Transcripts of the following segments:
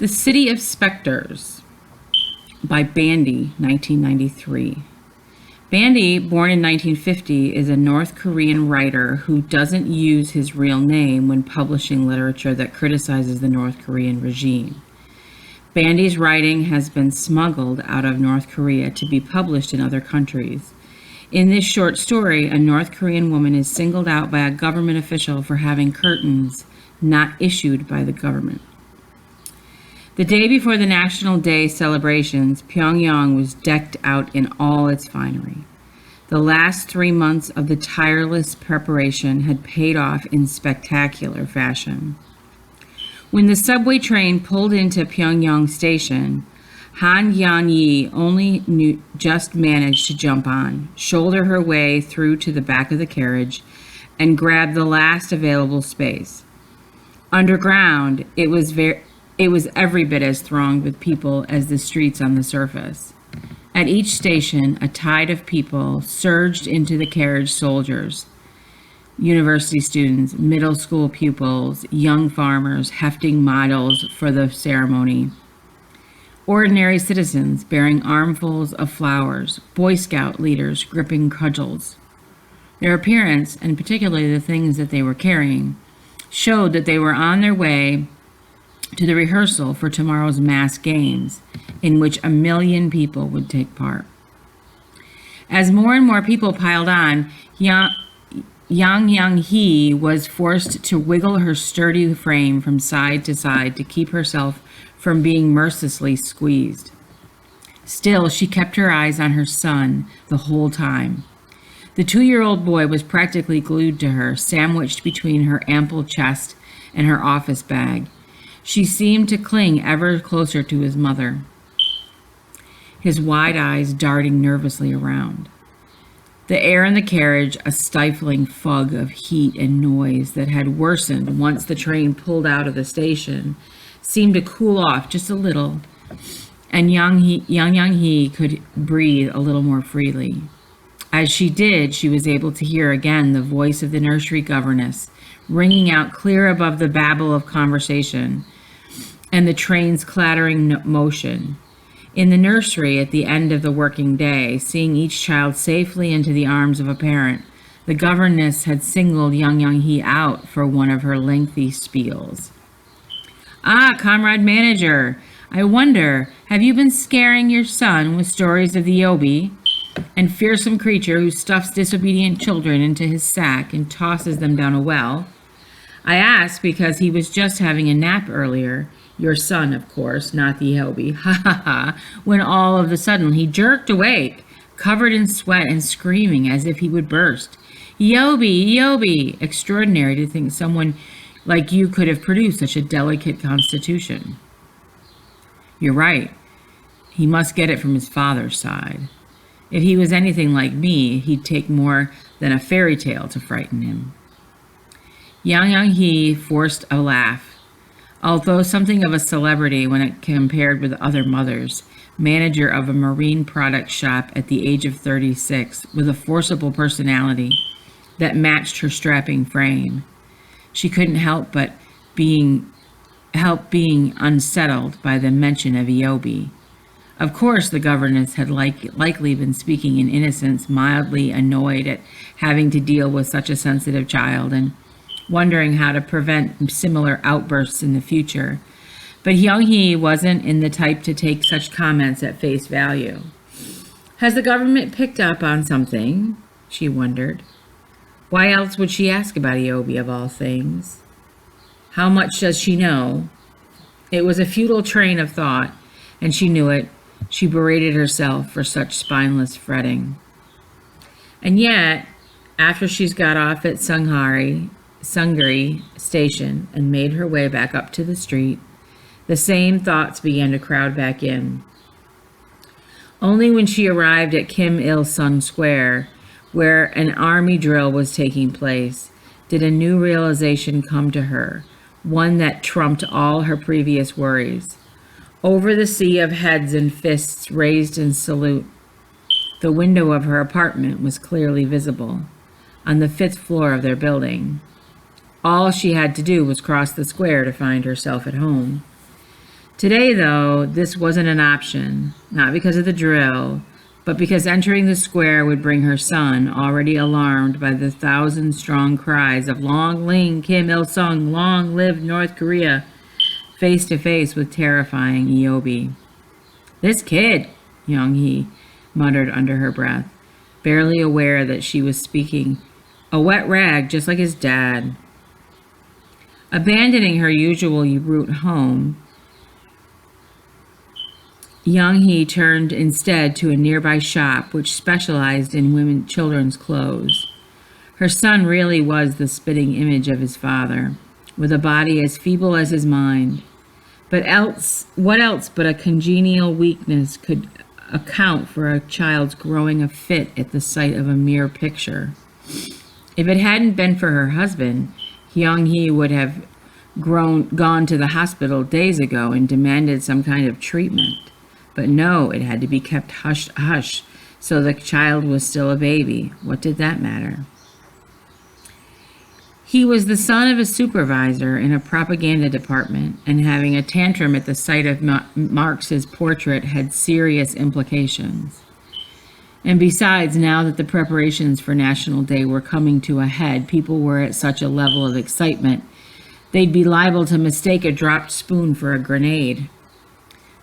The City of Specters by Bandy, 1993. Bandy, born in 1950, is a North Korean writer who doesn't use his real name when publishing literature that criticizes the North Korean regime. Bandy's writing has been smuggled out of North Korea to be published in other countries. In this short story, a North Korean woman is singled out by a government official for having curtains not issued by the government. The day before the National Day celebrations, Pyongyang was decked out in all its finery. The last 3 months of the tireless preparation had paid off in spectacular fashion. When the subway train pulled into Pyongyang Station, Han Yan-yi just managed to jump on, shoulder her way through to the back of the carriage, and grab the last available space. Underground, it was every bit as thronged with people as the streets on the surface. At each station, a tide of people surged into the carriage: soldiers, university students, middle school pupils, young farmers hefting models for the ceremony, ordinary citizens bearing armfuls of flowers, Boy Scout leaders gripping cudgels. Their appearance, and particularly the things that they were carrying, showed that they were on their way to the rehearsal for tomorrow's mass games, in which 1 million people would take part. As more and more people piled on, Yang Yang-hee was forced to wiggle her sturdy frame from side to side to keep herself from being mercilessly squeezed. Still, she kept her eyes on her son the whole time. The 2-year-old boy was practically glued to her, sandwiched between her ample chest and her office bag. She seemed to cling ever closer to his mother, his wide eyes darting nervously around. The air in the carriage, a stifling fog of heat and noise that had worsened once the train pulled out of the station, seemed to cool off just a little, and Yang-hee could breathe a little more freely. As she did, she was able to hear again the voice of the nursery governess, ringing out clear above the babble of conversation and the train's clattering motion. In the nursery, at the end of the working day, seeing each child safely into the arms of a parent, the governess had singled Yang-hee out for one of her lengthy spiels. "Ah, comrade manager, I wonder, have you been scaring your son with stories of the Yobi, and fearsome creature who stuffs disobedient children into his sack and tosses them down a well? I ask because he was just having a nap earlier, your son, of course, not the Yobi, ha ha ha, when all of a sudden he jerked awake, covered in sweat and screaming as if he would burst. Yobi, Yobi! Extraordinary to think someone like you could have produced such a delicate constitution." "You're right. He must get it from his father's side. If he was anything like me, he'd take more than a fairy tale to frighten him." Yang-hee forced a laugh. Although something of a celebrity when it compared with other mothers, manager of a marine products shop at the age of 36, with a forcible personality that matched her strapping frame, she couldn't help being unsettled by the mention of Yobi. Of course, the governess had likely been speaking in innocence, mildly annoyed at having to deal with such a sensitive child and wondering how to prevent similar outbursts in the future. But Yang-hee wasn't in the type to take such comments at face value. "Has the government picked up on something?" she wondered. Why else would she ask about Yobi of all things? How much does she know? It was a futile train of thought, and she knew it. She berated herself for such spineless fretting. And yet, after she's got off at Sungri station and made her way back up to the street, the same thoughts began to crowd back in. Only when she arrived at Kim Il-sung Square, where an army drill was taking place, did a new realization come to her, one that trumped all her previous worries. Over the sea of heads and fists raised in salute, the window of her apartment was clearly visible, on the 5th floor of their building. All she had to do was cross the square to find herself at home. Today, though, this wasn't an option, not because of the drill, but because entering the square would bring her son, already alarmed by the 1,000-strong cries of Long Ling Kim Il Sung, Long Live North Korea, face to face with terrifying Eobi. This kid, Young-hee muttered under her breath, barely aware that she was speaking. A wet rag, just like his dad. Abandoning her usual route home, Young-hee turned instead to a nearby shop which specialized in children's clothes. Her son really was the spitting image of his father, with a body as feeble as his mind. But what else but a congenial weakness could account for a child's growing a fit at the sight of a mere picture? If it hadn't been for her husband, Young-hee would have gone to the hospital days ago and demanded some kind of treatment. But no, it had to be kept hush-hush, so the child was still a baby. What did that matter? He was the son of a supervisor in a propaganda department, and having a tantrum at the sight of Marx's portrait had serious implications. And besides, now that the preparations for National Day were coming to a head, people were at such a level of excitement, they'd be liable to mistake a dropped spoon for a grenade.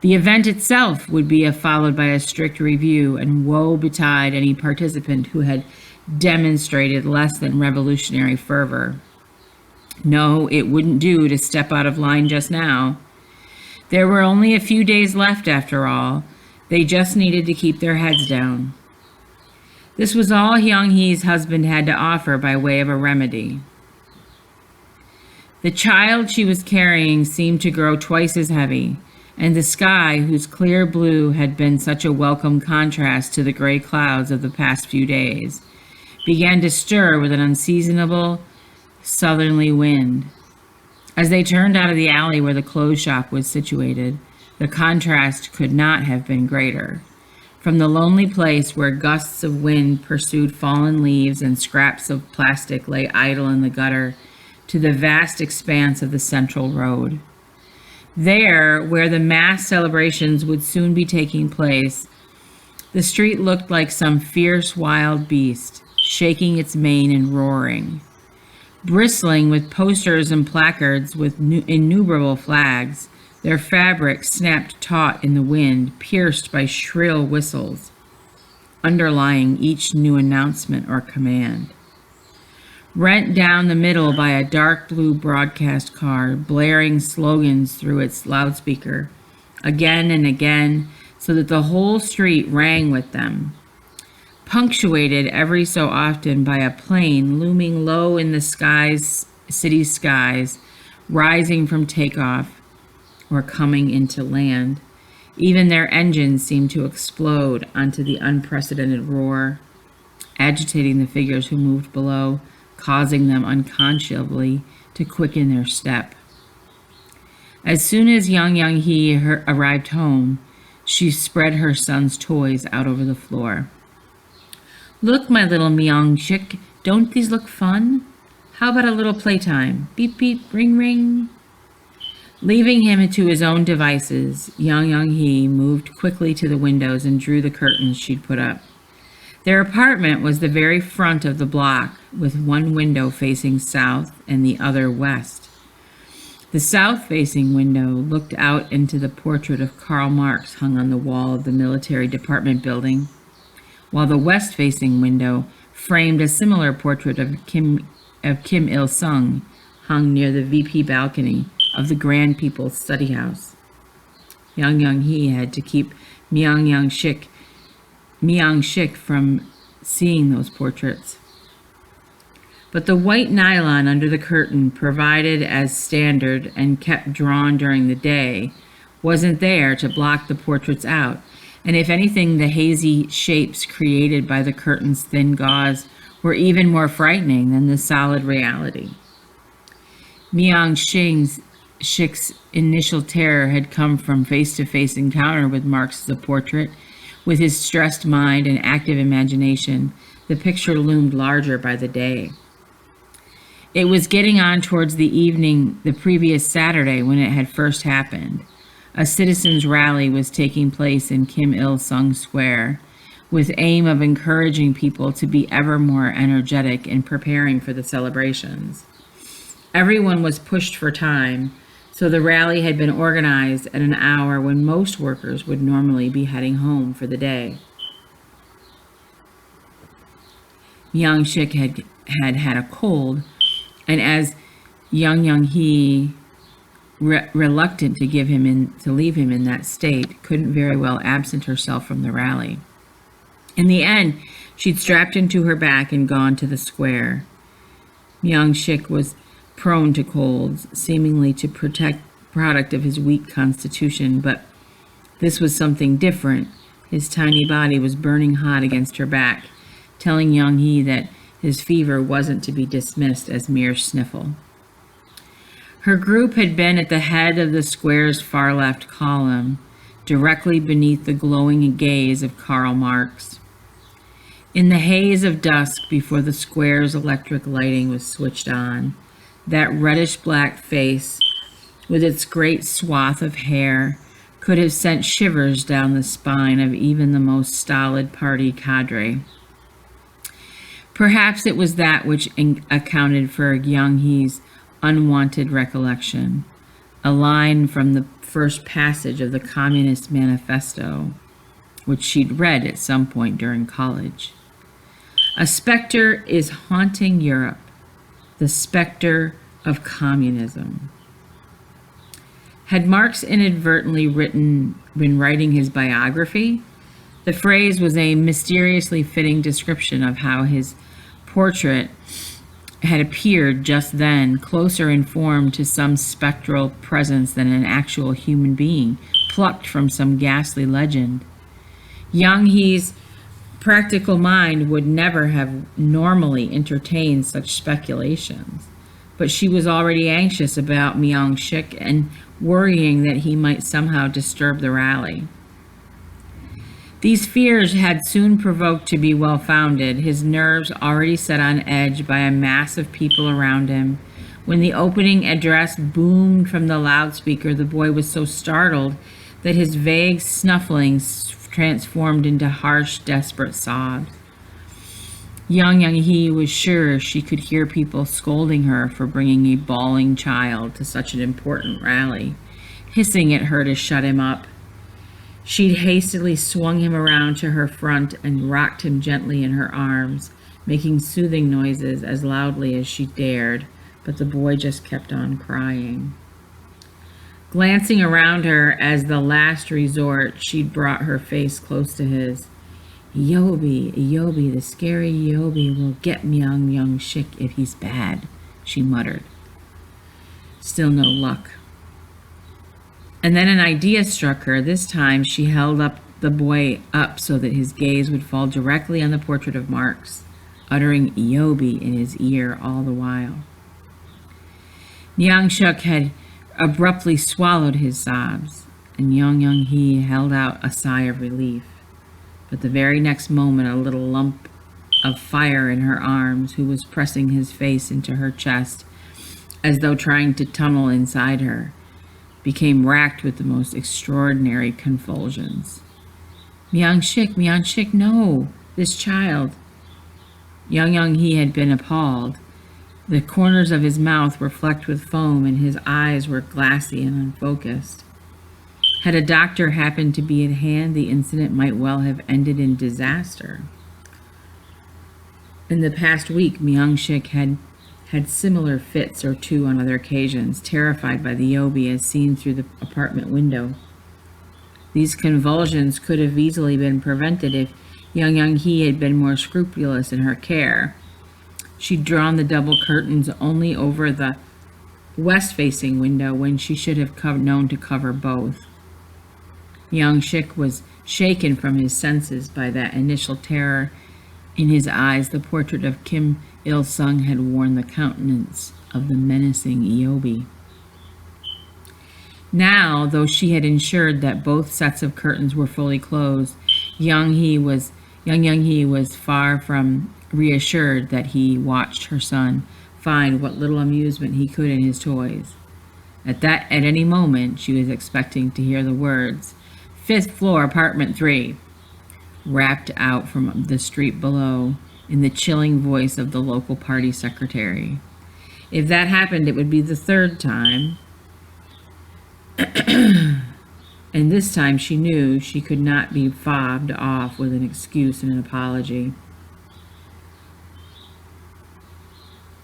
The event itself would be followed by a strict review, and woe betide any participant who had demonstrated less than revolutionary fervor. No, it wouldn't do to step out of line just now. There were only a few days left, after all. They just needed to keep their heads down. This was all Young-hee's husband had to offer by way of a remedy. The child she was carrying seemed to grow twice as heavy, and the sky, whose clear blue had been such a welcome contrast to the gray clouds of the past few days, began to stir with an unseasonable southerly wind. As they turned out of the alley where the clothes shop was situated, the contrast could not have been greater. From the lonely place where gusts of wind pursued fallen leaves and scraps of plastic lay idle in the gutter, to the vast expanse of the central road. There, where the mass celebrations would soon be taking place, the street looked like some fierce wild beast, shaking its mane and roaring. Bristling with posters and placards with innumerable flags, their fabric snapped taut in the wind, pierced by shrill whistles, underlying each new announcement or command. Rent down the middle by a dark blue broadcast car, blaring slogans through its loudspeaker, again and again, so that the whole street rang with them. Punctuated every so often by a plane looming low in the city skies, rising from takeoff or coming into land. Even their engines seemed to explode onto the unprecedented roar, agitating the figures who moved below, causing them unconscionably to quicken their step. As soon as Young-hee arrived home, she spread her son's toys out over the floor. Look, my little Myung-shik, don't these look fun? How about a little playtime? Beep, beep, ring, ring. Leaving him to his own devices, Young-hee moved quickly to the windows and drew the curtains she'd put up. Their apartment was the very front of the block, with one window facing south and the other west. The south-facing window looked out into the portrait of Karl Marx hung on the wall of the military department building, while the west-facing window framed a similar portrait of Kim Il-sung hung near the VP balcony of the Grand People's Study House. Young-hee had to keep Myung-shik from seeing those portraits. But the white nylon under the curtain, provided as standard and kept drawn during the day, wasn't there to block the portraits out, and if anything, the hazy shapes created by the curtain's thin gauze were even more frightening than the solid reality. Myung-shik's initial terror had come from face-to-face encounter with Marx's portrait. With his stressed mind and active imagination, the picture loomed larger by the day. It was getting on towards the evening the previous Saturday when it had first happened. a citizens' rally was taking place in Kim Il-sung Square, with aim of encouraging people to be ever more energetic in preparing for the celebrations. Everyone was pushed for time, so the rally had been organized at an hour when most workers would normally be heading home for the day. Myung-shik had a cold, and as Young-hee, reluctant to leave him in that state, couldn't very well absent herself from the rally. In the end, she'd strapped him to her back and gone to the square. Myung-shik was prone to colds, seemingly to product of his weak constitution, but this was something different. His tiny body was burning hot against her back, telling Young-hee that his fever wasn't to be dismissed as mere sniffle. Her group had been at the head of the square's far left column, directly beneath the glowing gaze of Karl Marx. In the haze of dusk before the square's electric lighting was switched on, that reddish-black face, with its great swath of hair, could have sent shivers down the spine of even the most stolid party cadre. Perhaps it was that which accounted for Young-hee's unwanted recollection, a line from the first passage of the Communist Manifesto, which she'd read at some point during college. A specter is haunting Europe, the specter of communism. Had Marx inadvertently been writing his biography? The phrase was a mysteriously fitting description of how his portrait had appeared just then, closer in form to some spectral presence than an actual human being, plucked from some ghastly legend. Young-hee's practical mind would never have normally entertained such speculations, but she was already anxious about Myung-shik and worrying that he might somehow disturb the rally. These fears had soon provoked to be well-founded, his nerves already set on edge by a mass of people around him. When the opening address boomed from the loudspeaker, the boy was so startled that his vague snufflings transformed into harsh, desperate sobs. Young-hee was sure she could hear people scolding her for bringing a bawling child to such an important rally, hissing at her to shut him up. She'd hastily swung him around to her front and rocked him gently in her arms, making soothing noises as loudly as she dared, but the boy just kept on crying. Glancing around her as the last resort, she'd brought her face close to his. Yobi, the scary Yobi will get Myung-shik if he's bad, she muttered. Still no luck. And then an idea struck her. This time she held the boy up so that his gaze would fall directly on the portrait of Marx, uttering Yobi in his ear all the while. Myung-shik had abruptly swallowed his sobs, and Young-hee held out a sigh of relief. But the very next moment, a little lump of fire in her arms, who was pressing his face into her chest as though trying to tunnel inside her, became racked with the most extraordinary convulsions. Myung-shik, no, this child. Young-hee had been appalled. The corners of his mouth were flecked with foam, and his eyes were glassy and unfocused. Had a doctor happened to be at hand, the incident might well have ended in disaster. In the past week, Myung-shik had similar fits or two on other occasions, terrified by the Yobi as seen through the apartment window. These convulsions could have easily been prevented if Young-hee had been more scrupulous in her care. She'd drawn the double curtains only over the west-facing window when she should have known to cover both. Myung-shik was shaken from his senses by that initial terror. In his eyes, the portrait of Kim Il-sung had worn the countenance of the menacing Yobi. Now, though she had ensured that both sets of curtains were fully closed, Young-hee was far from reassured that he watched her son find what little amusement he could in his toys. At any moment, she was expecting to hear the words, "Fifth floor, apartment 3," rapped out from the street below in the chilling voice of the local party secretary. If that happened, it would be the third time. And this time she knew she could not be fobbed off with an excuse and an apology.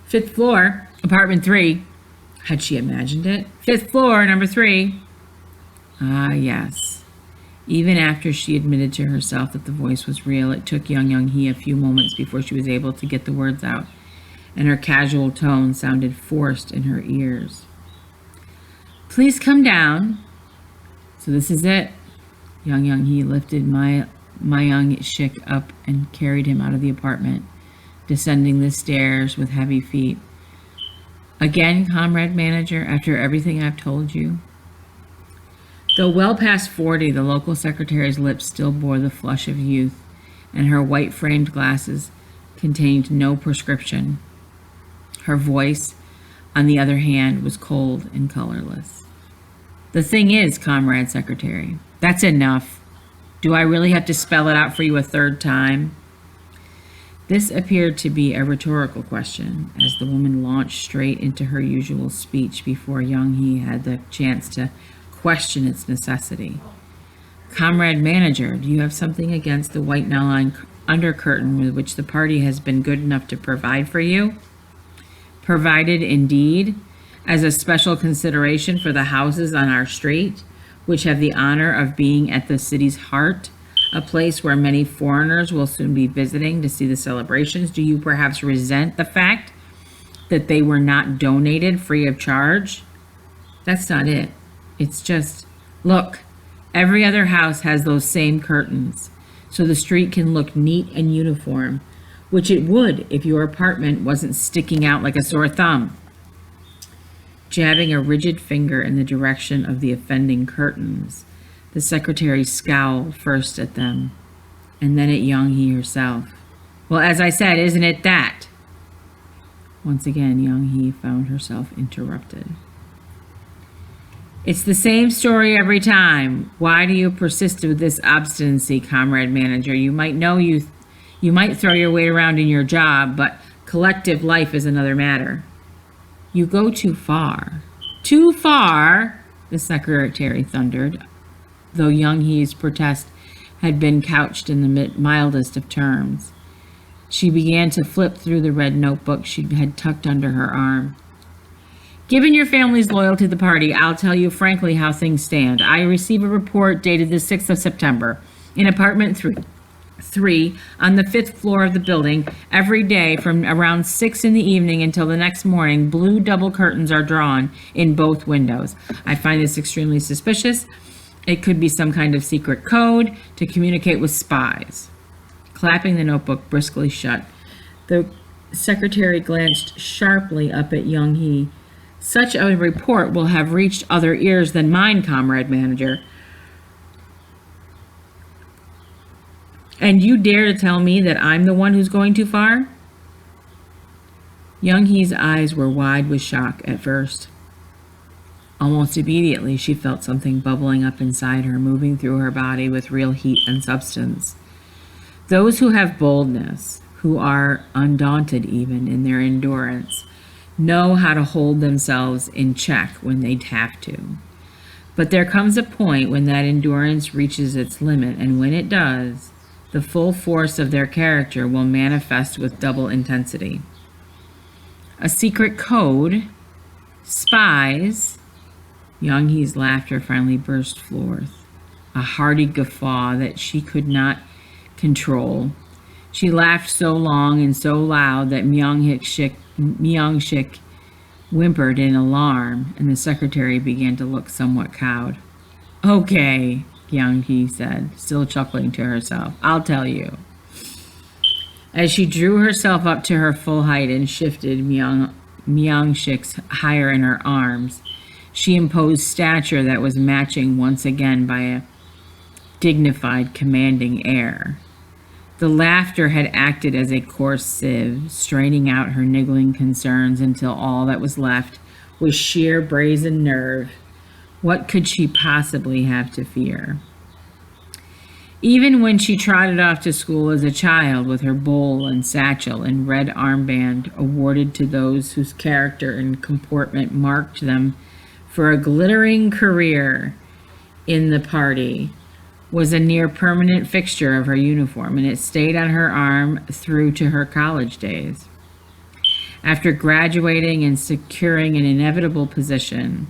"Fifth floor, apartment 3. Had she imagined it? "Fifth floor, number 3. Ah, yes. Even after she admitted to herself that the voice was real, it took Young Hee a few moments before she was able to get the words out, and her casual tone sounded forced in her ears. "Please come down." So this is it. Young Hee lifted Myung Shik up and carried him out of the apartment, descending the stairs with heavy feet. "Again, comrade manager, after everything I've told you?" Though well past 40, the local secretary's lips still bore the flush of youth, and her white-framed glasses contained no prescription. Her voice, on the other hand, was cold and colorless. "The thing is, comrade secretary, that's enough. Do I really have to spell it out for you a third time?" This appeared to be a rhetorical question, as the woman launched straight into her usual speech before Young Hee had the chance to question its necessity. "Comrade manager, do you have something against the white nylon undercurtain with which the party has been good enough to provide for you?" "Provided, indeed, as a special consideration for the houses on our street, which have the honor of being at the city's heart, a place where many foreigners will soon be visiting to see the celebrations. Do you perhaps resent the fact that they were not donated free of charge?" "That's not it. It's just, look, every other house has those same curtains, so the street can look neat and uniform, which it would if your apartment wasn't sticking out like a sore thumb." Jabbing a rigid finger in the direction of the offending curtains, the secretary scowled first at them, and then at Young Hee herself. "Well, as I said, isn't it that?" Once again, Young Hee found herself interrupted. "It's the same story every time. Why do you persist with this obstinacy, comrade manager? You might throw your weight around in your job, but collective life is another matter." "You go too far." "Too far?" the secretary thundered, though Young Hee's protest had been couched in the mildest of terms. She began to flip through the red notebook she had tucked under her arm. "Given your family's loyalty to the party, I'll tell you frankly how things stand. I receive a report dated the 6th of September. In apartment 3 on the 5th floor of the building, every day from around 6 in the evening until the next morning, blue double curtains are drawn in both windows. I find this extremely suspicious. It could be some kind of secret code to communicate with spies." Clapping the notebook briskly shut, the secretary glanced sharply up at Young Hee. "Such a report will have reached other ears than mine, comrade manager. And you dare to tell me that I'm the one who's going too far?" Young Hee's eyes were wide with shock at first. Almost immediately, she felt something bubbling up inside her, moving through her body with real heat and substance. Those who have boldness, who are undaunted even in their endurance, know how to hold themselves in check when they'd have to. But there comes a point when that endurance reaches its limit, and when it does, the full force of their character will manifest with double intensity. A secret code, spies. Young Hee's laughter finally burst forth, a hearty guffaw that she could not control. She laughed so long and so loud that Myung Shik whimpered in alarm, and the secretary began to look somewhat cowed. "Okay," Young Hee said, still chuckling to herself. "I'll tell you." As she drew herself up to her full height and shifted Myung Shik's higher in her arms, she imposed stature that was matching once again by a dignified, commanding air. The laughter had acted as a coarse sieve, straining out her niggling concerns until all that was left with sheer brazen nerve. What could she possibly have to fear? Even when she trotted off to school as a child with her bowl and satchel and red armband awarded to those whose character and comportment marked them for a glittering career in the party, was a near permanent fixture of her uniform, and it stayed on her arm through to her college days. After graduating and securing an inevitable position,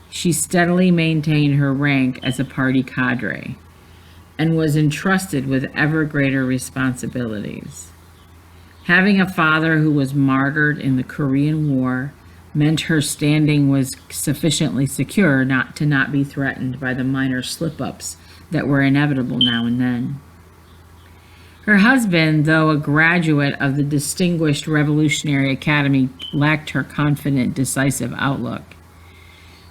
she steadily maintained her rank as a party cadre and was entrusted with ever greater responsibilities. Having a father who was martyred in the Korean War meant her standing was sufficiently secure not to be threatened by the minor slip-ups that were inevitable now and then. Her husband, though a graduate of the distinguished Revolutionary Academy, lacked her confident, decisive outlook.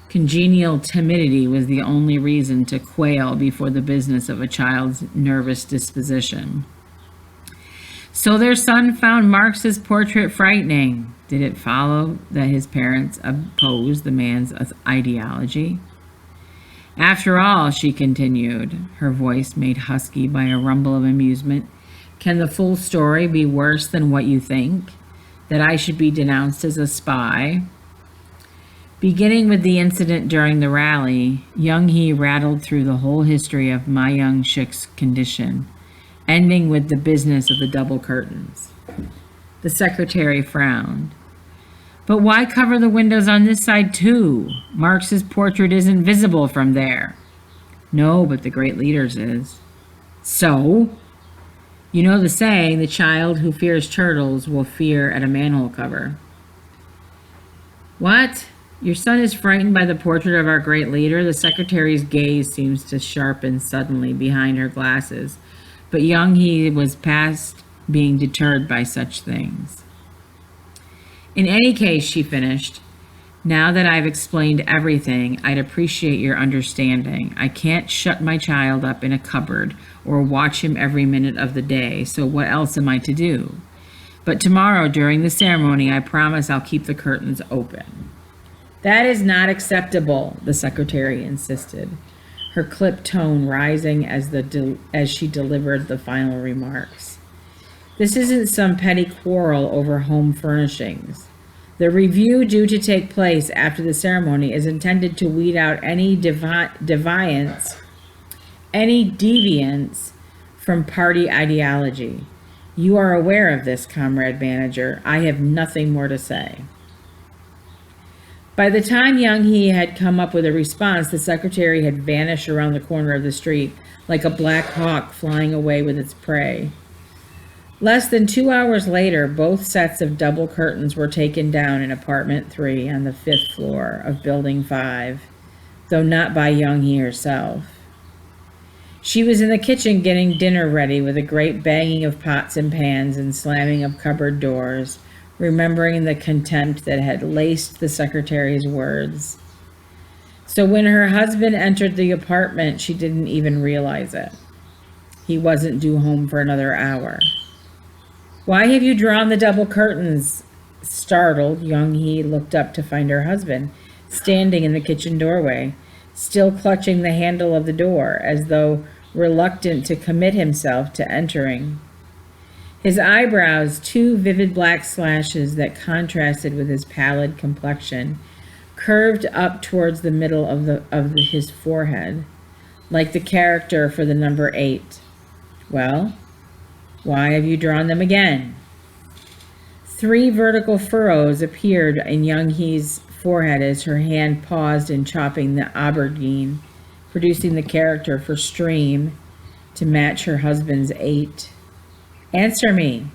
Congenial timidity was the only reason to quail before the business of a child's nervous disposition. So their son found Marx's portrait frightening. Did it follow that his parents opposed the man's ideology? After all, she continued, her voice made husky by a rumble of amusement, can the full story be worse than what you think? That I should be denounced as a spy? Beginning with the incident during the rally, Young Hee rattled through the whole history of Ma Young-shik's condition, ending with the business of the double curtains. The secretary frowned. But why cover the windows on this side too? Marx's portrait isn't visible from there. No, but the great leader's is. So? You know the saying, the child who fears turtles will fear at a manhole cover. What? Your son is frightened by the portrait of our great leader? The secretary's gaze seems to sharpen suddenly behind her glasses, but Young Hee was past being deterred by such things. In any case, she finished, now that I've explained everything, I'd appreciate your understanding. I can't shut my child up in a cupboard or watch him every minute of the day, so what else am I to do? But tomorrow, during the ceremony, I promise I'll keep the curtains open. That is not acceptable, the secretary insisted, her clipped tone rising as she delivered the final remarks. This isn't some petty quarrel over home furnishings. The review due to take place after the ceremony is intended to weed out any deviance from party ideology. You are aware of this, Comrade Manager. I have nothing more to say. By the time Young Hee had come up with a response, the secretary had vanished around the corner of the street like a black hawk flying away with its prey. Less than 2 hours later, both sets of double curtains were taken down in apartment 3 on the 5th floor of building 5, though not by Young Hee herself. She was in the kitchen getting dinner ready with a great banging of pots and pans and slamming of cupboard doors, remembering the contempt that had laced the secretary's words. So when her husband entered the apartment, she didn't even realize it. He wasn't due home for another hour. Why have you drawn the double curtains? Startled, Young Hee looked up to find her husband standing in the kitchen doorway, still clutching the handle of the door, as though reluctant to commit himself to entering. His eyebrows, 2 vivid black slashes that contrasted with his pallid complexion, curved up towards the middle of his forehead, like the character for the number 8. Well, why have you drawn them again? 3 vertical furrows appeared in Young Hee's forehead as her hand paused in chopping the aubergine, producing the character for stream to match her husband's 8. Answer me.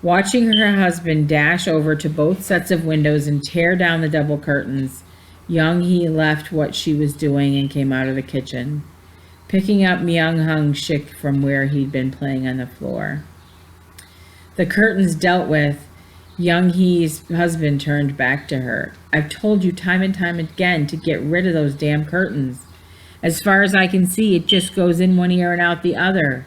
Watching her husband dash over to both sets of windows and tear down the double curtains, Young Hee left what she was doing and came out of the kitchen, picking up Myung-Hung-shik from where he'd been playing on the floor. The curtains dealt with, Young Hee's husband turned back to her. I've told you time and time again to get rid of those damn curtains. As far as I can see, it just goes in one ear and out the other.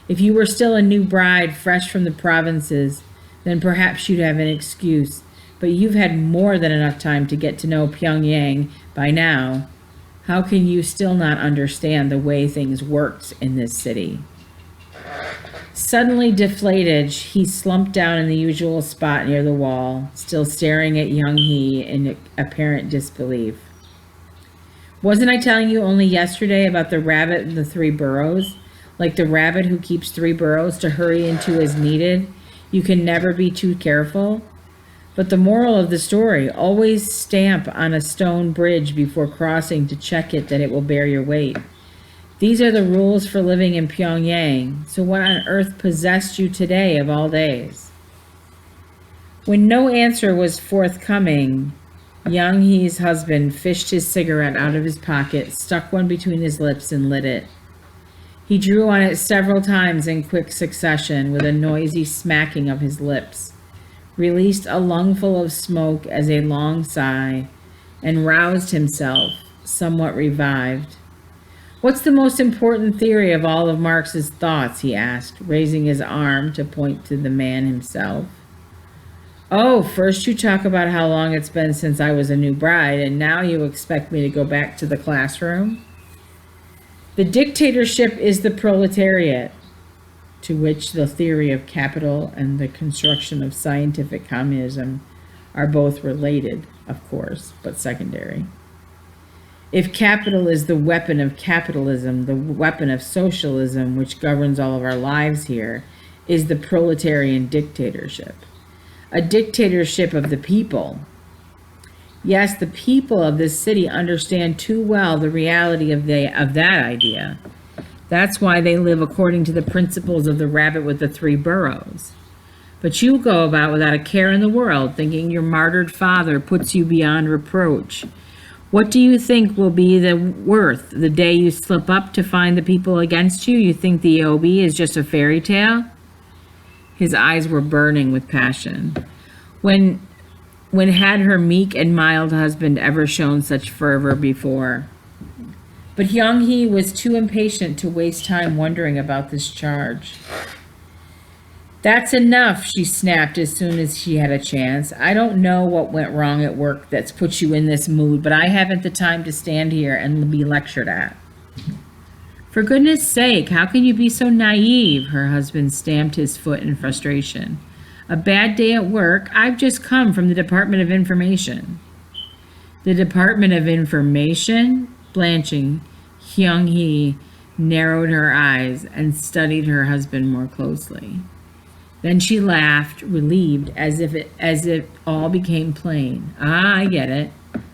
If you were still a new bride, fresh from the provinces, then perhaps you'd have an excuse. but you've had more than enough time to get to know Pyongyang by now. How can you still not understand the way things worked in this city? Suddenly deflated, he slumped down in the usual spot near the wall, still staring at Young Hee in apparent disbelief. Wasn't I telling you only yesterday about the rabbit and the 3 burrows? Like the rabbit who keeps 3 burrows to hurry into as needed? You can never be too careful. But the moral of the story, always stamp on a stone bridge before crossing to check it that it will bear your weight. These are the rules for living in Pyongyang. So what on earth possessed you today of all days? When no answer was forthcoming, Young Hee's husband fished his cigarette out of his pocket, stuck one between his lips, and lit it. He drew on it several times in quick succession with a noisy smacking of his lips, released a lungful of smoke as a long sigh, and roused himself, somewhat revived. What's the most important theory of all of Marx's thoughts? He asked, raising his arm to point to the man himself. Oh, first you talk about how long it's been since I was a new bride, and now you expect me to go back to the classroom? The dictatorship is the proletariat, to which the theory of capital and the construction of scientific communism are both related, of course, but secondary. If capital is the weapon of capitalism, the weapon of socialism, which governs all of our lives here, is the proletarian dictatorship. A dictatorship of the people. Yes, the people of this city understand too well the reality of that idea. That's why they live according to the principles of the rabbit with the 3 burrows. But you go about without a care in the world, thinking your martyred father puts you beyond reproach. What do you think will be the worth the day you slip up to find the people against you? You think the OB is just a fairy tale? His eyes were burning with passion. When had her meek and mild husband ever shown such fervor before? But Young Hee was too impatient to waste time wondering about this charge. That's enough, she snapped as soon as she had a chance. I don't know what went wrong at work that's put you in this mood, but I haven't the time to stand here and be lectured at. For goodness sake, how can you be so naive? Her husband stamped his foot in frustration. A bad day at work? I've just come from the Department of Information. The Department of Information? Blanching, Young Hee narrowed her eyes and studied her husband more closely. Then she laughed, relieved, as if it all became plain. Ah, I get it.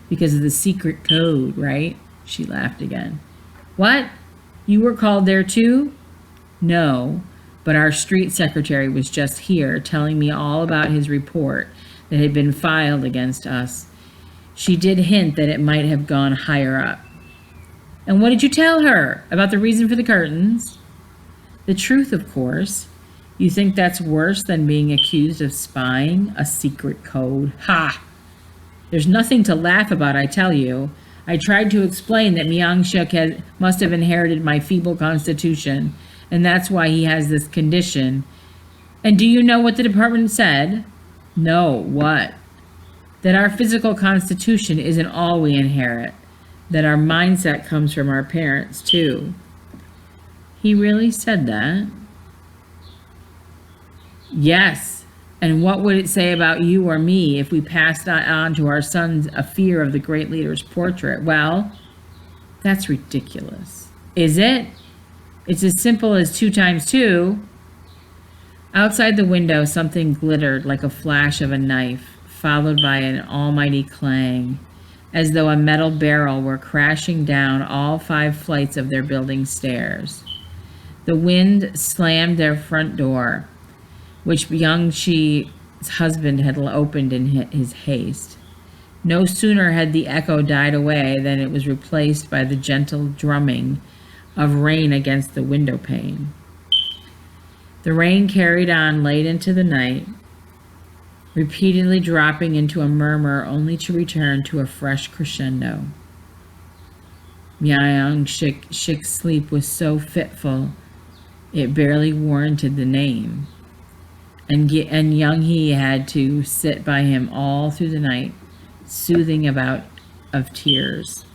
Because of the secret code, right? She laughed again. What? You were called there too? No, but our street secretary was just here telling me all about his report that had been filed against us. She did hint that it might have gone higher up. And what did you tell her? About the reason for the curtains? The truth, of course. You think that's worse than being accused of spying? A secret code? Ha! There's nothing to laugh about, I tell you. I tried to explain that Myung-shuk must have inherited my feeble constitution, and that's why he has this condition. And do you know what the department said? No, what? That our physical constitution isn't all we inherit. That our mindset comes from our parents, too. He really said that? Yes. And what would it say about you or me if we passed on to our sons a fear of the great leader's portrait? Well, that's ridiculous. Is it? It's as simple as 2 times 2. Outside the window, something glittered like a flash of a knife, followed by an almighty clang, as though a metal barrel were crashing down all 5 flights of their building stairs. The wind slammed their front door, which Young Shee's husband had opened in his haste. No sooner had the echo died away than it was replaced by the gentle drumming of rain against the window pane. The rain carried on late into the night, repeatedly dropping into a murmur only to return to a fresh crescendo. Myung-shuk's sleep was so fitful it barely warranted the name. and young he had to sit by him all through the night, soothing about of tears.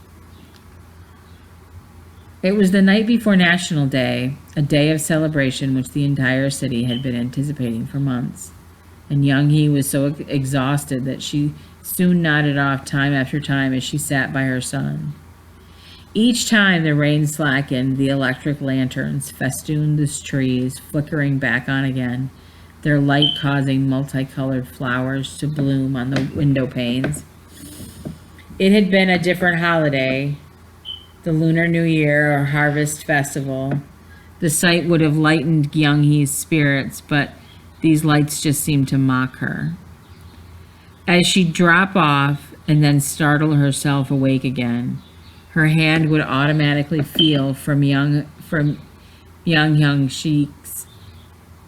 It was the night before National Day, a day of celebration which the entire city had been anticipating for months. And young he was so exhausted that she soon nodded off time after time as she sat by her son. Each time the rain slackened, the electric lanterns festooned the trees, flickering back on again, their light causing multicolored flowers to bloom on the window panes. It had been a different holiday, the Lunar New Year or Harvest Festival. The sight would have lightened Young Hee's spirits, but these lights just seemed to mock her. As she'd drop off and then startle herself awake again, her hand would automatically feel from young cheeks,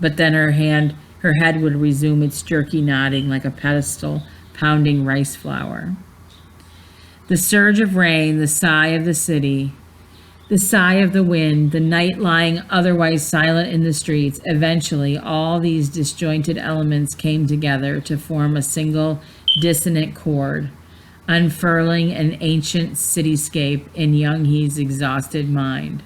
but then her head would resume its jerky nodding like a pedestal pounding rice flour. The surge of rain, the sigh of the city, the sigh of the wind, the night lying otherwise silent in the streets, eventually all these disjointed elements came together to form a single dissonant chord, unfurling an ancient cityscape in Young Hee's exhausted mind.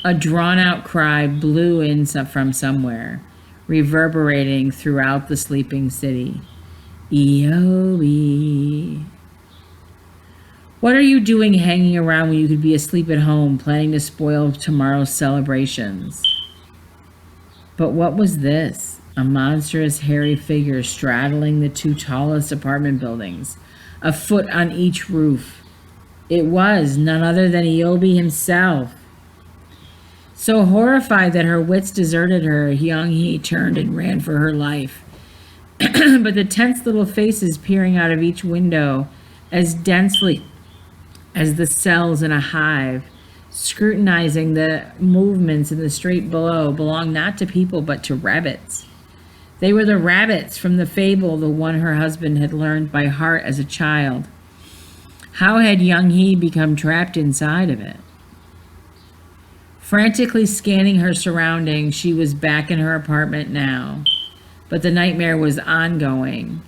A drawn-out cry blew in from somewhere, reverberating throughout the sleeping city. Eobe. What are you doing hanging around when you could be asleep at home, planning to spoil tomorrow's celebrations? But what was this? A monstrous, hairy figure straddling the two tallest apartment buildings, a foot on each roof. It was none other than Eobe himself. So horrified that her wits deserted her, Young Hee turned and ran for her life. But the tense little faces peering out of each window, as densely as the cells in a hive, scrutinizing the movements in the street below, belonged not to people but to rabbits. They were the rabbits from the fable, the one her husband had learned by heart as a child. How had Young Hee become trapped inside of it? Frantically scanning her surroundings, she was back in her apartment now, but the nightmare was ongoing.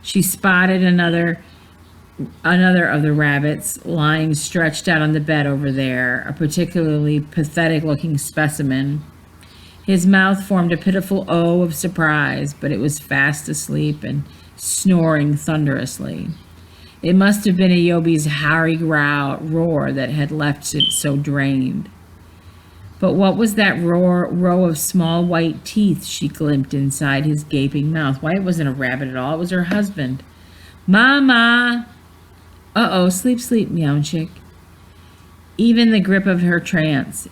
She spotted another of the rabbits lying stretched out on the bed over there, a particularly pathetic-looking specimen. His mouth formed a pitiful O of surprise, but it was fast asleep and snoring thunderously. It must have been Eobe's harry roar that had left it so drained. But what was that row of small white teeth she glimpsed inside his gaping mouth? Why, it wasn't a rabbit at all. It was her husband. Mama! Uh-oh, sleep, meow chick. Even the grip of her trance,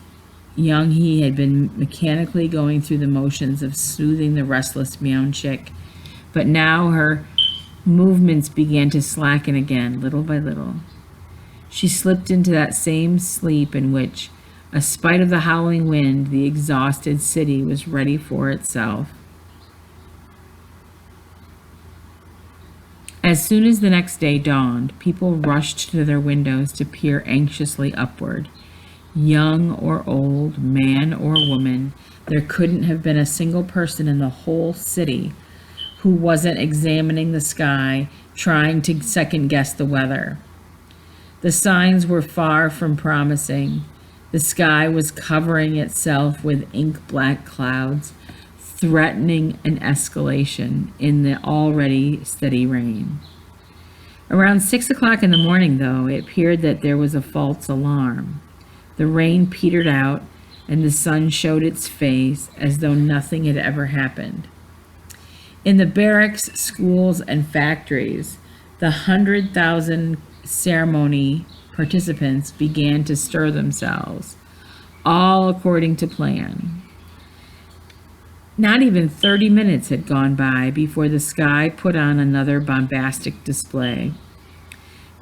Young Hee had been mechanically going through the motions of soothing the restless meow chick, but now her movements began to slacken again, little by little. She slipped into that same sleep in which, spite of the howling wind, the exhausted city was ready for itself. As soon as the next day dawned, people rushed to their windows to peer anxiously upward. Young or old, man or woman, there couldn't have been a single person in the whole city who wasn't examining the sky, trying to second-guess the weather. The signs were far from promising. The sky was covering itself with ink-black clouds, threatening an escalation in the already steady rain. Around 6 o'clock in the morning, though, it appeared that there was a false alarm. The rain petered out, and the sun showed its face as though nothing had ever happened. In the barracks, schools, and factories, the 100,000 ceremony participants began to stir themselves, all according to plan. Not even 30 minutes had gone by before the sky put on another bombastic display.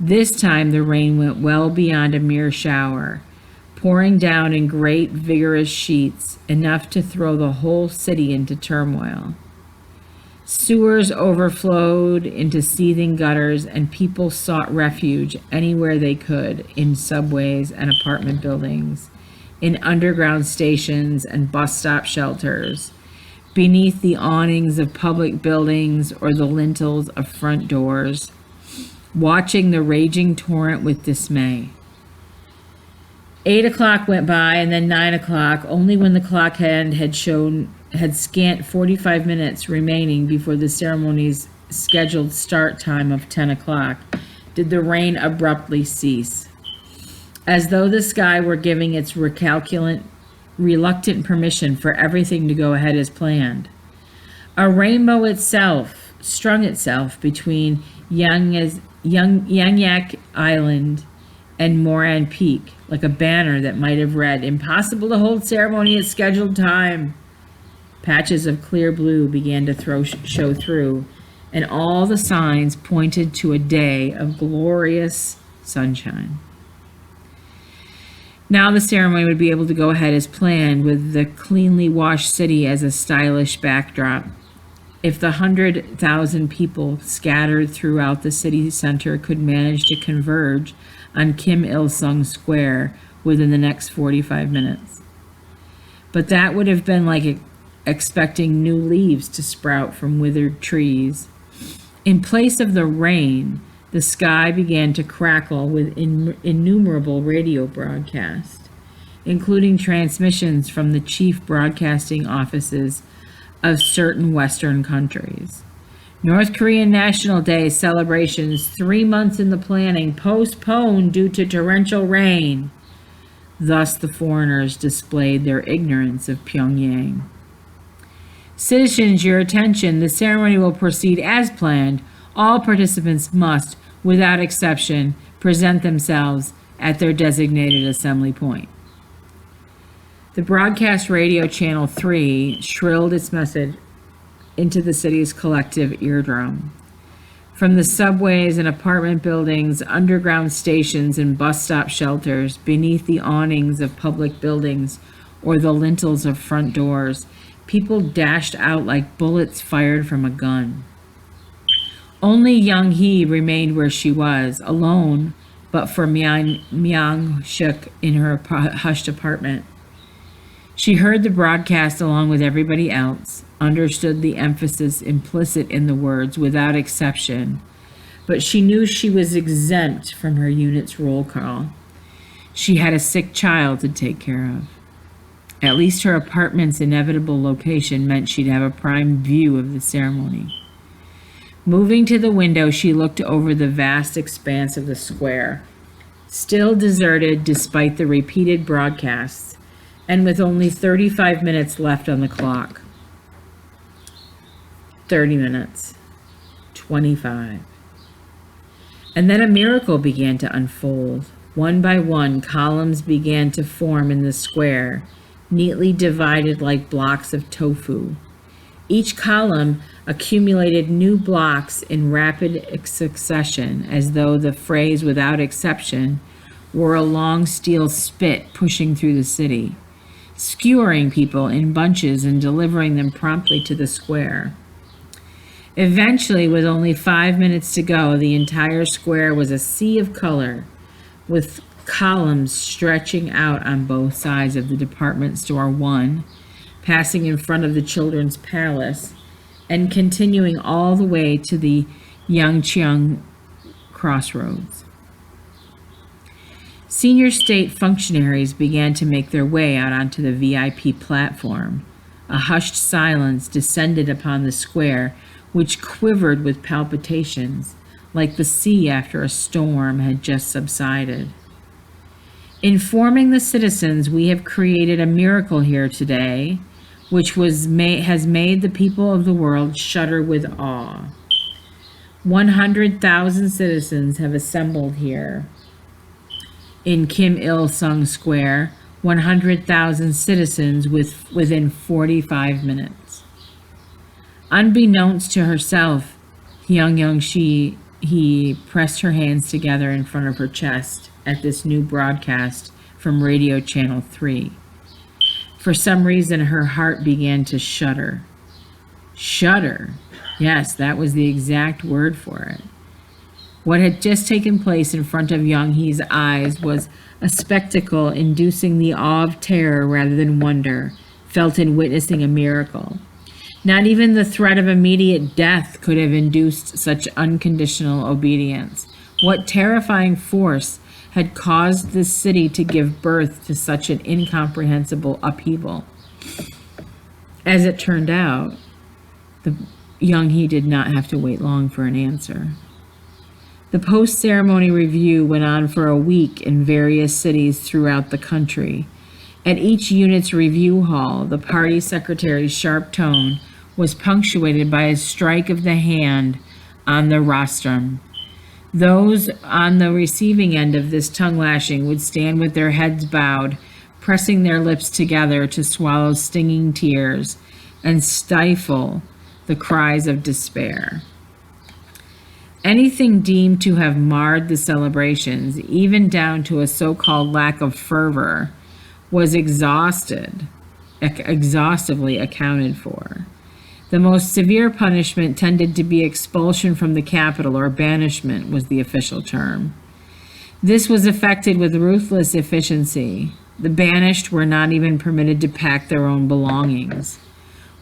This time the rain went well beyond a mere shower, pouring down in great vigorous sheets, enough to throw the whole city into turmoil. Sewers overflowed into seething gutters, and people sought refuge anywhere they could, in subways and apartment buildings, in underground stations and bus stop shelters. beneath the awnings of public buildings or the lintels of front doors, watching the raging torrent with dismay. 8 o'clock went by, and then 9 o'clock, only when the clock hand had scant 45 minutes remaining before the ceremony's scheduled start time of 10 o'clock, did the rain abruptly cease, as though the sky were giving its reluctant permission for everything to go ahead as planned. A rainbow itself strung itself between Yanyak Island and Moran Peak, like a banner that might have read, "Impossible to hold ceremony at scheduled time." Patches of clear blue began to show through, and all the signs pointed to a day of glorious sunshine. Now the ceremony would be able to go ahead as planned, with the cleanly washed city as a stylish backdrop. If the 100,000 people scattered throughout the city center could manage to converge on Kim Il-sung Square within the next 45 minutes. But that would have been like expecting new leaves to sprout from withered trees. In place of the rain, the sky began to crackle with innumerable radio broadcasts, including transmissions from the chief broadcasting offices of certain Western countries. North Korean National Day celebrations 3 months in the planning postponed due to torrential rain. Thus the foreigners displayed their ignorance of Pyongyang. Citizens, your attention. The ceremony will proceed as planned. All participants must, without exception, present themselves at their designated assembly point. The broadcast radio channel 3 shrilled its message into the city's collective eardrum. From the subways and apartment buildings, underground stations and bus stop shelters, beneath the awnings of public buildings or the lintels of front doors, people dashed out like bullets fired from a gun. Only Young Hee remained where she was, alone, but for Myung Shuk in her hushed apartment. She heard the broadcast along with everybody else, understood the emphasis implicit in the words without exception, but she knew she was exempt from her unit's roll call. She had a sick child to take care of. At least her apartment's inevitable location meant she'd have a prime view of the ceremony. Moving to the window, she looked over the vast expanse of the square, still deserted despite the repeated broadcasts, and with only 35 minutes left on the clock. 30 minutes. 25. And then a miracle began to unfold. One by one, columns began to form in the square, neatly divided like blocks of tofu. Each column accumulated new blocks in rapid succession, as though the phrase "without exception" were a long steel spit pushing through the city, skewering people in bunches and delivering them promptly to the square. Eventually, with only 5 minutes to go, the entire square was a sea of color, with columns stretching out on both sides of the department store 1, passing in front of the Children's Palace, and continuing all the way to the Yangcheong crossroads. Senior state functionaries began to make their way out onto the VIP platform. A hushed silence descended upon the square, which quivered with palpitations, like the sea after a storm had just subsided. Informing the citizens, we have created a miracle here today, which has made the people of the world shudder with awe. 100,000 citizens have assembled here in Kim Il-sung Square, 100,000 citizens within 45 minutes. Unbeknownst to herself, He pressed her hands together in front of her chest at this new broadcast from Radio Channel 3. For some reason, her heart began to shudder. Shudder. Yes, that was the exact word for it. What had just taken place in front of Young Hee's eyes was a spectacle inducing the awe of terror rather than wonder, felt in witnessing a miracle. Not even the threat of immediate death could have induced such unconditional obedience. What terrifying force had caused this city to give birth to such an incomprehensible upheaval? As it turned out, the young he did not have to wait long for an answer. The post-ceremony review went on for a week in various cities throughout the country. At each unit's review hall, the party secretary's sharp tone was punctuated by a strike of the hand on the rostrum. Those on the receiving end of this tongue lashing would stand with their heads bowed, pressing their lips together to swallow stinging tears and stifle the cries of despair. Anything deemed to have marred the celebrations, even down to a so-called lack of fervor, was exhaustively accounted for. The most severe punishment tended to be expulsion from the capital, or banishment was the official term. This was effected with ruthless efficiency. The banished were not even permitted to pack their own belongings.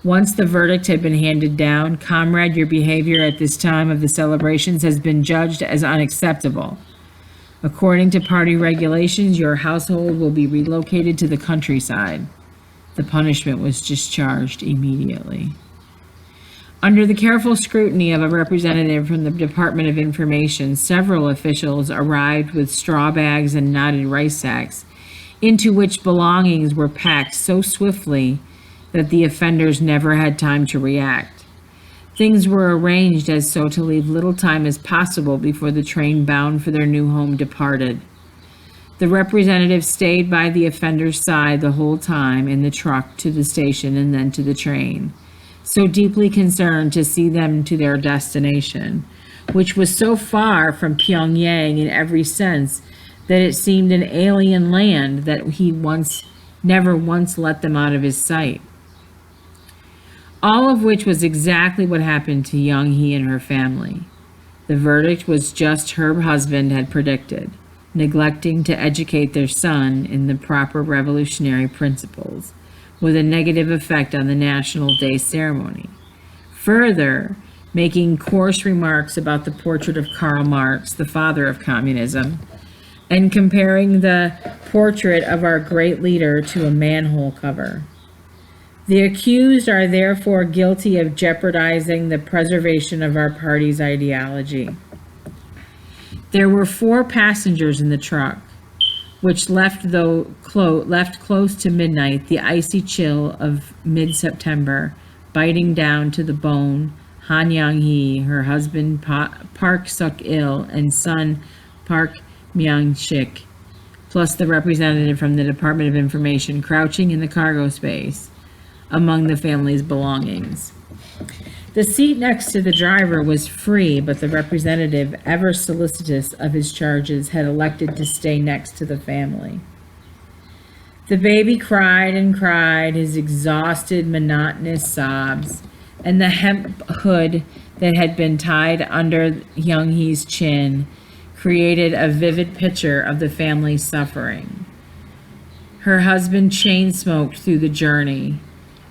Once the verdict had been handed down, "Comrade, your behavior at this time of the celebrations has been judged as unacceptable. According to party regulations, your household will be relocated to the countryside." The punishment was discharged immediately. Under the careful scrutiny of a representative from the Department of Information, several officials arrived with straw bags and knotted rice sacks, into which belongings were packed so swiftly that the offenders never had time to react. Things were arranged as so to leave little time as possible before the train bound for their new home departed. The representative stayed by the offender's side the whole time, in the truck to the station and then to the train, so deeply concerned to see them to their destination, which was so far from Pyongyang in every sense that it seemed an alien land that he never once let them out of his sight. All of which was exactly what happened to Young Hee and her family. The verdict was just her husband had predicted, neglecting to educate their son in the proper revolutionary principles, with a negative effect on the National Day ceremony. Further, making coarse remarks about the portrait of Karl Marx, the father of communism, and comparing the portrait of our great leader to a manhole cover. The accused are therefore guilty of jeopardizing the preservation of our party's ideology. There were 4 passengers in the truck, which left close to midnight, the icy chill of mid-September, biting down to the bone. Han Yang-hee, her husband Park Suk-il, and son Park Myung-shik, plus the representative from the Department of Information, crouching in the cargo space among the family's belongings. The seat next to the driver was free, but the representative, ever solicitous of his charges, had elected to stay next to the family. The baby cried and cried, his exhausted, monotonous sobs, and the hemp hood that had been tied under Young Hee's chin created a vivid picture of the family's suffering. Her husband chain-smoked through the journey,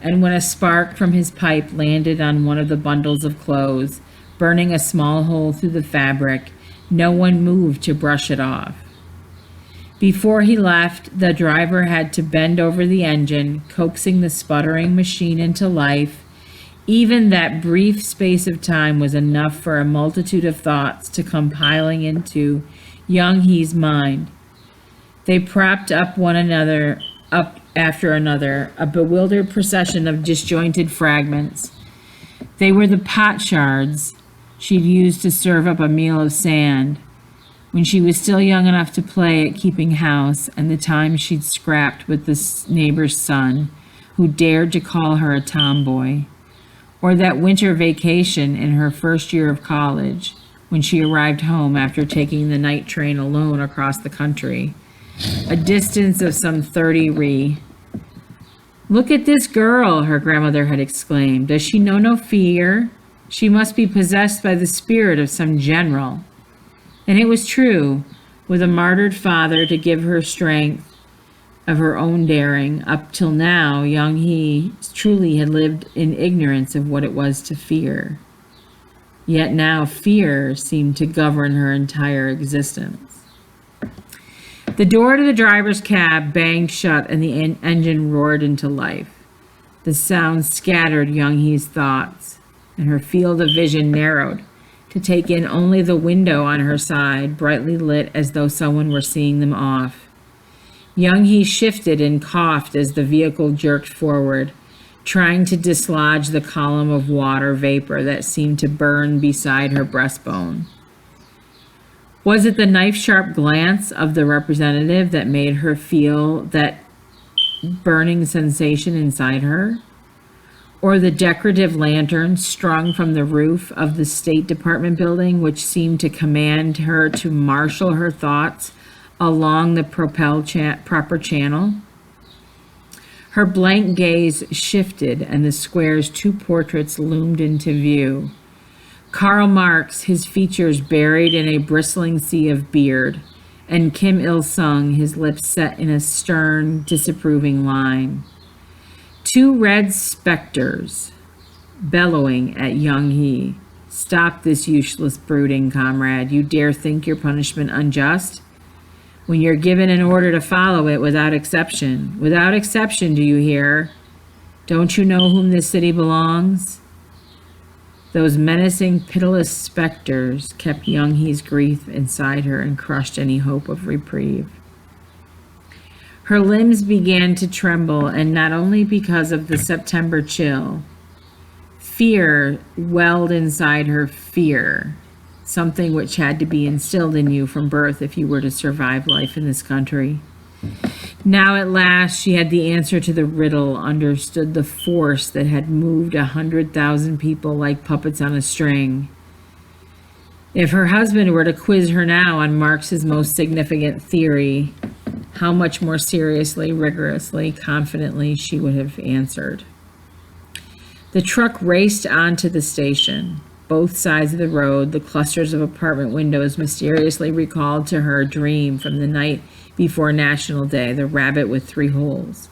and when a spark from his pipe landed on one of the bundles of clothes, burning a small hole through the fabric, no one moved to brush it off. Before he left, the driver had to bend over the engine, coaxing the sputtering machine into life. Even that brief space of time was enough for a multitude of thoughts to come piling into Young Hee's mind. They propped up one another, up after another, a bewildered procession of disjointed fragments. They were the pot shards she'd used to serve up a meal of sand when she was still young enough to play at keeping house, and the time she'd scrapped with the neighbor's son who dared to call her a tomboy, or that winter vacation in her first year of college when she arrived home after taking the night train alone across the country, a distance of some 30 ri. "Look at this girl," her grandmother had exclaimed. "Does she know no fear? She must be possessed by the spirit of some general." And it was true. With a martyred father to give her strength, of her own daring. Up till now, Young Hee truly had lived in ignorance of what it was to fear. Yet now fear seemed to govern her entire existence. The door to the driver's cab banged shut and the engine roared into life. The sound scattered Young Hee's thoughts, and her field of vision narrowed to take in only the window on her side, brightly lit as though someone were seeing them off. Young Hee shifted and coughed as the vehicle jerked forward, trying to dislodge the column of water vapor that seemed to burn beside her breastbone. Was it the knife-sharp glance of the representative that made her feel that burning sensation inside her? Or the decorative lantern strung from the roof of the State Department building, which seemed to command her to marshal her thoughts along the proper channel? Her blank gaze shifted, and the square's two portraits loomed into view. Karl Marx, his features buried in a bristling sea of beard, and Kim Il-sung, his lips set in a stern, disapproving line. Two red specters, bellowing at Young Hee. Stop this useless brooding, comrade. You dare think your punishment unjust? When you're given an order to follow it without exception. Without exception, do you hear? Don't you know whom this city belongs? Those menacing, pitiless specters kept Young Hee's grief inside her and crushed any hope of reprieve. Her limbs began to tremble, and not only because of the September chill. Fear welled inside her, fear, something which had to be instilled in you from birth if you were to survive life in this country. Now at last she had the answer to the riddle, understood the force that had moved 100,000 people like puppets on a string. If her husband were to quiz her now on Marx's most significant theory, how much more seriously, rigorously, confidently she would have answered. The truck raced onto the station. Both sides of the road, the clusters of apartment windows mysteriously recalled to her a dream from the night before National Day, the rabbit with 3 holes.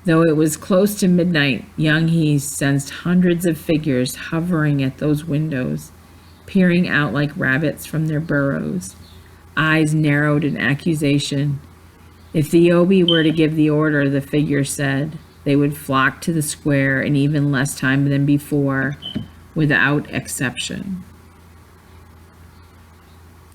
Though it was close to midnight, Young Hee sensed hundreds of figures hovering at those windows, peering out like rabbits from their burrows, eyes narrowed in accusation. If the Obi were to give the order, the figure said, they would flock to the square in even less time than before, without exception.